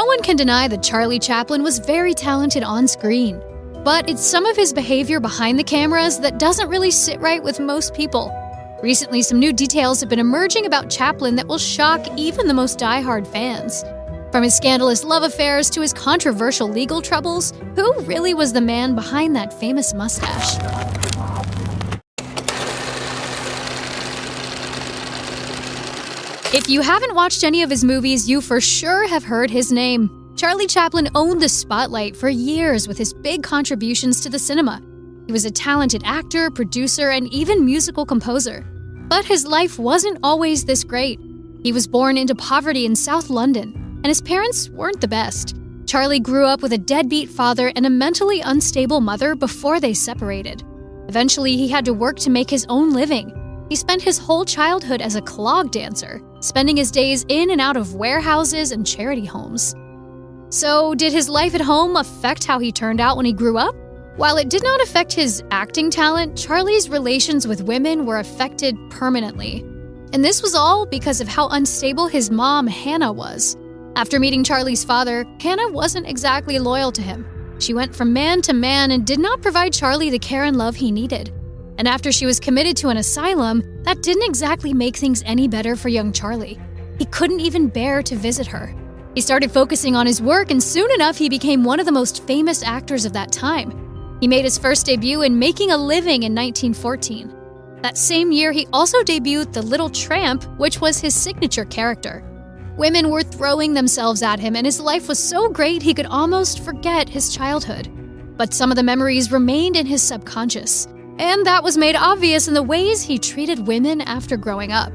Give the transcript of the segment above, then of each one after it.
No one can deny that Charlie Chaplin was very talented on screen, but it's some of his behavior behind the cameras that doesn't really sit right with most people. Recently, some new details have been emerging about Chaplin that will shock even the most diehard fans. From his scandalous love affairs to his controversial legal troubles, who really was the man behind that famous mustache? If you haven't watched any of his movies, you for sure have heard his name. Charlie Chaplin owned the spotlight for years with his big contributions to the cinema. He was a talented actor, producer, and even musical composer. But his life wasn't always this great. He was born into poverty in South London, and his parents weren't the best. Charlie grew up with a deadbeat father and a mentally unstable mother before they separated. Eventually, he had to work to make his own living. He spent his whole childhood as a clog dancer, spending his days in and out of warehouses and charity homes. So, did his life at home affect how he turned out when he grew up? While it did not affect his acting talent, Charlie's relations with women were affected permanently. And this was all because of how unstable his mom, Hannah, was. After meeting Charlie's father, Hannah wasn't exactly loyal to him. She went from man to man and did not provide Charlie the care and love he needed. And after she was committed to an asylum, that didn't exactly make things any better for young Charlie. He couldn't even bear to visit her. He started focusing on his work, and soon enough he became one of the most famous actors of that time. He made his first debut in Making a Living in 1914. That same year, he also debuted The Little Tramp, which was his signature character. Women were throwing themselves at him, and his life was so great he could almost forget his childhood. But some of the memories remained in his subconscious. And that was made obvious in the ways he treated women after growing up.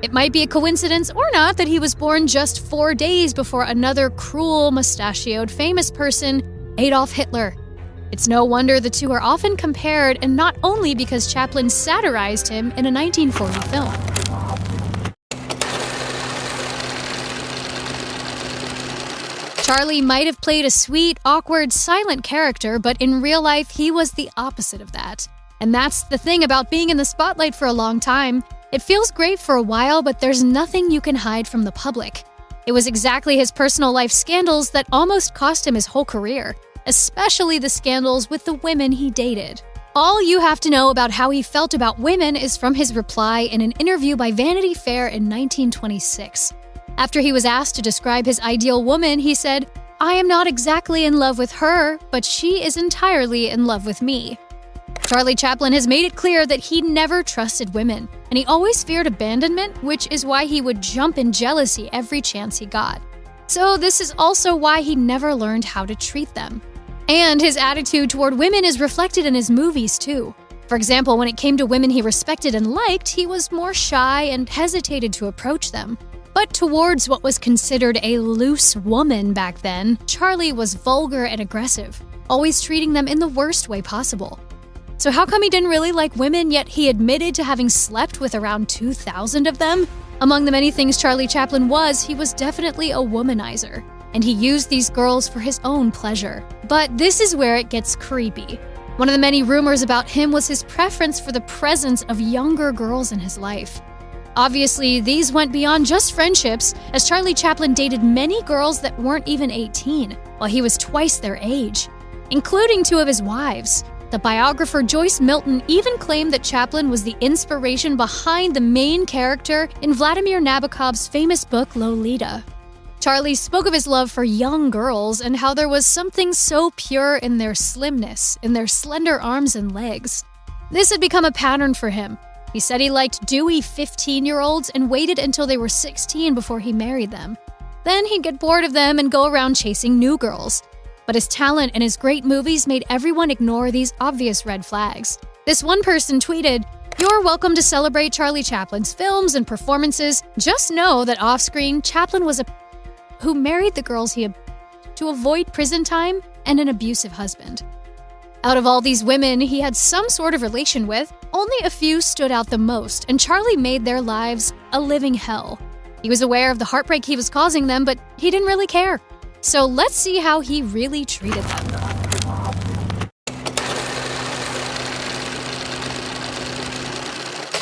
It might be a coincidence or not that he was born just 4 days before another cruel, mustachioed famous person, Adolf Hitler. It's no wonder the two are often compared, and not only because Chaplin satirized him in a 1940 film. Charlie might have played a sweet, awkward, silent character, but in real life, he was the opposite of that. And that's the thing about being in the spotlight for a long time. It feels great for a while, but there's nothing you can hide from the public. It was exactly his personal life scandals that almost cost him his whole career, especially the scandals with the women he dated. All you have to know about how he felt about women is from his reply in an interview by Vanity Fair in 1926. After he was asked to describe his ideal woman, he said, "I am not exactly in love with her, but she is entirely in love with me." Charlie Chaplin has made it clear that he never trusted women, and he always feared abandonment, which is why he would jump in jealousy every chance he got. So this is also why he never learned how to treat them. And his attitude toward women is reflected in his movies too. For example, when it came to women he respected and liked, he was more shy and hesitated to approach them. But towards what was considered a loose woman back then, Charlie was vulgar and aggressive, always treating them in the worst way possible. So how come he didn't really like women, yet he admitted to having slept with around 2,000 of them? Among the many things Charlie Chaplin was, he was definitely a womanizer. And he used these girls for his own pleasure. But this is where it gets creepy. One of the many rumors about him was his preference for the presence of younger girls in his life. Obviously, these went beyond just friendships, as Charlie Chaplin dated many girls that weren't even 18, while he was twice their age, including 2 of his wives. The biographer Joyce Milton even claimed that Chaplin was the inspiration behind the main character in Vladimir Nabokov's famous book Lolita. Charlie spoke of his love for young girls and how there was something so pure in their slimness, in their slender arms and legs. This had become a pattern for him. He said he liked dewy 15-year-olds and waited until they were 16 before he married them. Then he'd get bored of them and go around chasing new girls. But his talent and his great movies made everyone ignore these obvious red flags. This one person tweeted, "You're welcome to celebrate Charlie Chaplin's films and performances. Just know that off-screen, Chaplin was a who married the girls he to avoid prison time and an abusive husband." Out of all these women he had some sort of relation with, only a few stood out the most, and Charlie made their lives a living hell. He was aware of the heartbreak he was causing them, but he didn't really care. So let's see how he really treated them.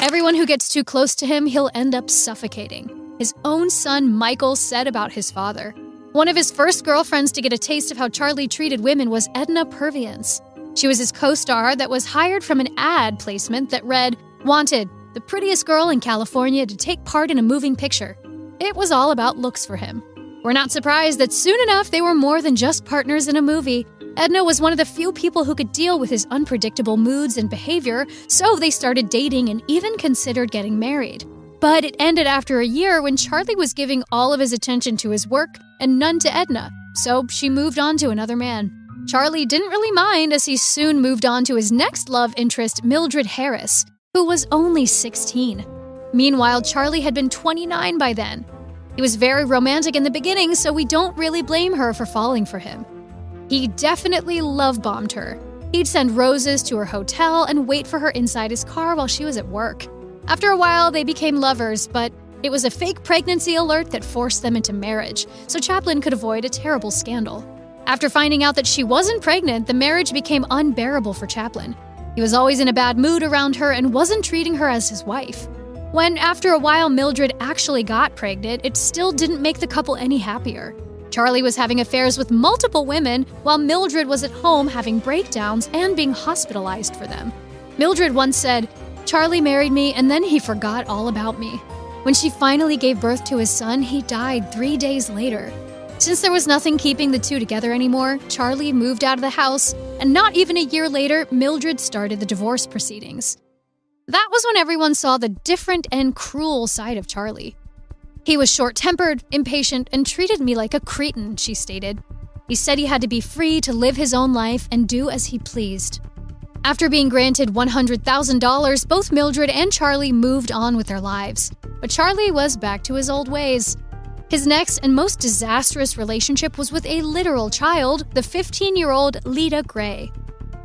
Everyone who gets too close to him, he'll end up suffocating. His own son Michael said about his father, One of his first girlfriends to get a taste of how Charlie treated women was Edna Purviance. She was his co-star that was hired from an ad placement that read, "Wanted, the prettiest girl in California to take part in a moving picture." It was all about looks for him. We're not surprised that soon enough they were more than just partners in a movie. Edna was one of the few people who could deal with his unpredictable moods and behavior, so they started dating and even considered getting married. But it ended after a year when Charlie was giving all of his attention to his work and none to Edna, so she moved on to another man. Charlie didn't really mind as he soon moved on to his next love interest, Mildred Harris, who was only 16. Meanwhile, Charlie had been 29 by then. He was very romantic in the beginning, so we don't really blame her for falling for him. He definitely love-bombed her. He'd send roses to her hotel and wait for her inside his car while she was at work. After a while, they became lovers, but it was a fake pregnancy alert that forced them into marriage, so Chaplin could avoid a terrible scandal. After finding out that she wasn't pregnant, the marriage became unbearable for Chaplin. He was always in a bad mood around her and wasn't treating her as his wife. When, after a while, Mildred actually got pregnant, it still didn't make the couple any happier. Charlie was having affairs with multiple women, while Mildred was at home having breakdowns and being hospitalized for them. Mildred once said, "Charlie married me and then he forgot all about me." When she finally gave birth to his son, he died 3 days later. Since there was nothing keeping the two together anymore, Charlie moved out of the house, and not even a year later, Mildred started the divorce proceedings. That was when everyone saw the different and cruel side of Charlie. "He was short-tempered, impatient, and treated me like a cretin," she stated. "He said he had to be free to live his own life and do as he pleased." After being granted $100,000, both Mildred and Charlie moved on with their lives. But Charlie was back to his old ways. His next and most disastrous relationship was with a literal child, the 15-year-old Lita Gray.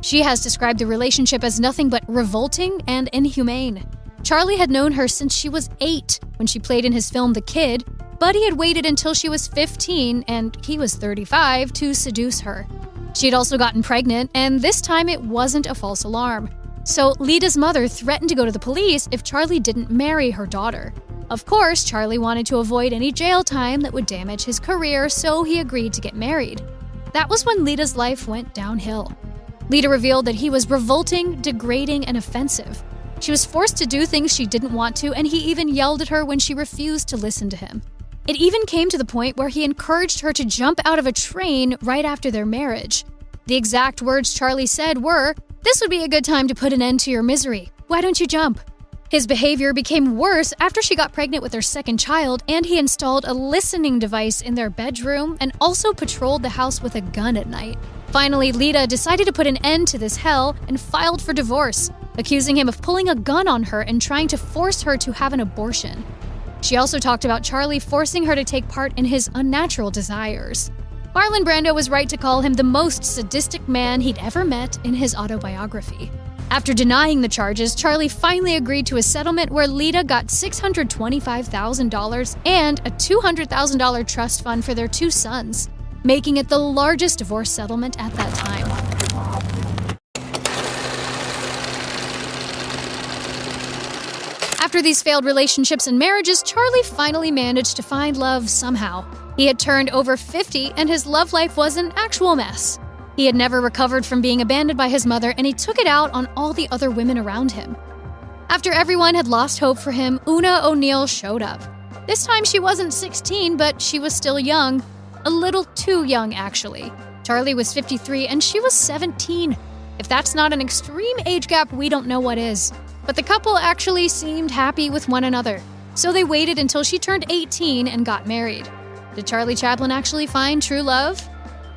She has described the relationship as nothing but revolting and inhumane. Charlie had known her since she was 8 when she played in his film The Kid, but he had waited until she was 15 and he was 35 to seduce her. She had also gotten pregnant, and this time it wasn't a false alarm. So Lita's mother threatened to go to the police if Charlie didn't marry her daughter. Of course, Charlie wanted to avoid any jail time that would damage his career, so he agreed to get married. That was when Lita's life went downhill. Lita revealed that he was revolting, degrading, and offensive. She was forced to do things she didn't want to, and he even yelled at her when she refused to listen to him. It even came to the point where he encouraged her to jump out of a train right after their marriage. The exact words Charlie said were, "This would be a good time to put an end to your misery. Why don't you jump?" His behavior became worse after she got pregnant with their second child, and he installed a listening device in their bedroom and also patrolled the house with a gun at night. Finally, Lita decided to put an end to this hell and filed for divorce, accusing him of pulling a gun on her and trying to force her to have an abortion. She also talked about Charlie forcing her to take part in his unnatural desires. Marlon Brando was right to call him the most sadistic man he'd ever met in his autobiography. After denying the charges, Charlie finally agreed to a settlement where Lita got $625,000 and a $200,000 trust fund for their 2 sons, making it the largest divorce settlement at that time. After these failed relationships and marriages, Charlie finally managed to find love somehow. He had turned over 50 and his love life was an actual mess. He had never recovered from being abandoned by his mother, and he took it out on all the other women around him. After everyone had lost hope for him, Una O'Neill showed up. This time she wasn't 16, but she was still young. A little too young, actually. Charlie was 53 and she was 17. If that's not an extreme age gap, we don't know what is. But the couple actually seemed happy with one another, so they waited until she turned 18 and got married. Did Charlie Chaplin actually find true love?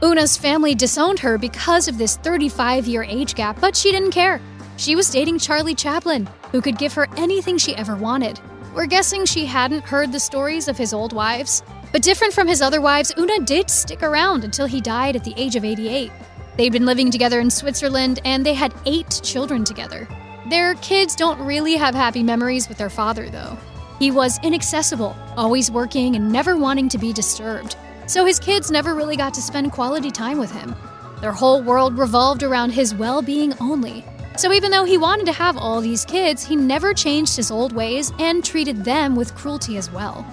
Una's family disowned her because of this 35-year age gap, but she didn't care. She was dating Charlie Chaplin, who could give her anything she ever wanted. We're guessing she hadn't heard the stories of his old wives. But different from his other wives, Una did stick around until he died at the age of 88. They'd been living together in Switzerland, and they had 8 children together. Their kids don't really have happy memories with their father, though. He was inaccessible, always working and never wanting to be disturbed. So his kids never really got to spend quality time with him. Their whole world revolved around his well-being only. So even though he wanted to have all these kids, he never changed his old ways and treated them with cruelty as well.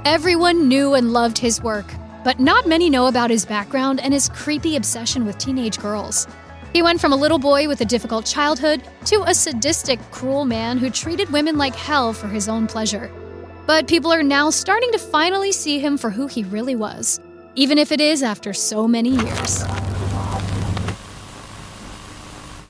Everyone knew and loved his work. but not many know about his background and his creepy obsession with teenage girls. He went from a little boy with a difficult childhood to a sadistic, cruel man who treated women like hell for his own pleasure. But people are now starting to finally see him for who he really was, even if it is after so many years.